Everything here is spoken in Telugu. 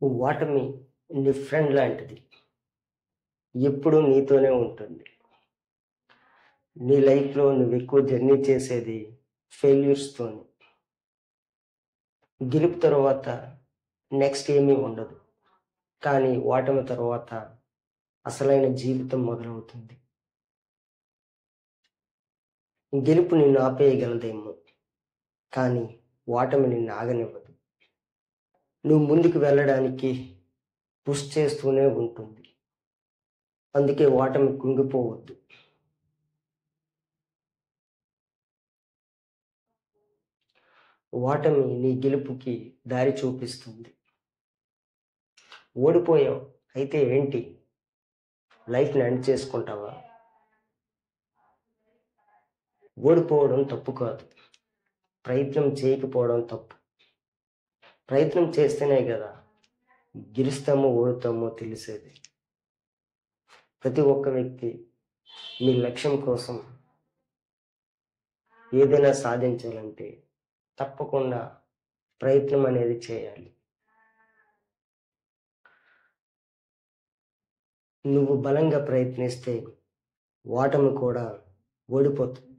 ఓటమి నీ ఫ్రెండ్ లాంటిది. ఎప్పుడూ నీతోనే ఉంటుంది. నీ లైఫ్‌లో నువ్వెక్కువ జర్నీ చేసేది ఫెయిల్యూర్స్‌తోని. గెలుపు తరువాత నెక్స్ట్ ఏమీ ఉండదు. కానీ ఓటమి తరువాత అసలైన జీవితం మొదలవుతుంది. గెలుపు నిన్ను ఆపేయగలదేమో, కానీ ఓటమి నిన్ను ఆగనివ్వదు. నువ్వు ముందుకు వెళ్ళడానికి పుష్ చేస్తూనే ఉంటుంది. అందుకే ఓటమి కృంగిపోవద్దు. ఓటమి నీ గెలుపుకి దారి చూపిస్తుంది. ఓడిపోయావు. అయితే ఏంటి? లైఫ్‌ని ఎండ్ చేసుకుంటావా? ఓడిపోవడం తప్పు కాదు. ప్రయత్నం చేయకపోవడం తప్పు. ప్రయత్నం చేస్తేనే కదా గెలుస్తామో, ఓడుతామో తెలిసేది. ప్రతి ఒక్క వ్యక్తి మీ లక్ష్యం కోసం ఏదైనా సాధించాలంటే తప్పకుండా ప్రయత్నం అనేది చేయాలి. నువ్వు బలంగా ప్రయత్నిస్తే ఓటమి కూడా ఓడిపోతుంది.